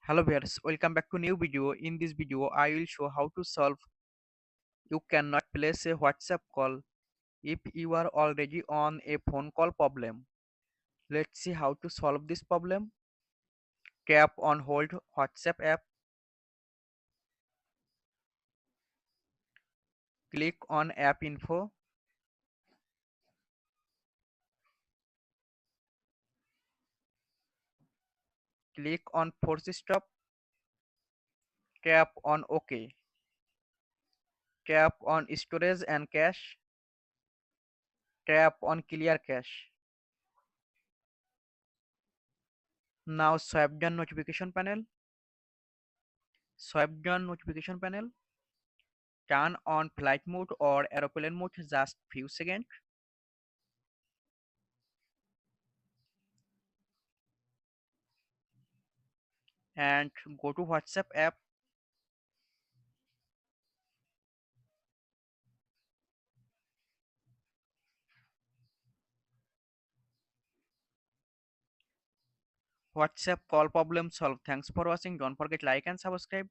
Hello viewers, welcome back to new video. In this video, I will show how to solve you cannot place a WhatsApp call if you are already on a phone call problem. Let's see how to solve this problem. Tap on hold WhatsApp app, click on app info, click on force stop, tap on OK, tap on storage and cache, tap on clear cache. Now swipe down notification panel, turn on flight mode or aeroplane mode just few seconds and go to WhatsApp app. WhatsApp call problem solved. Thanks for watching. Don't forget like and subscribe.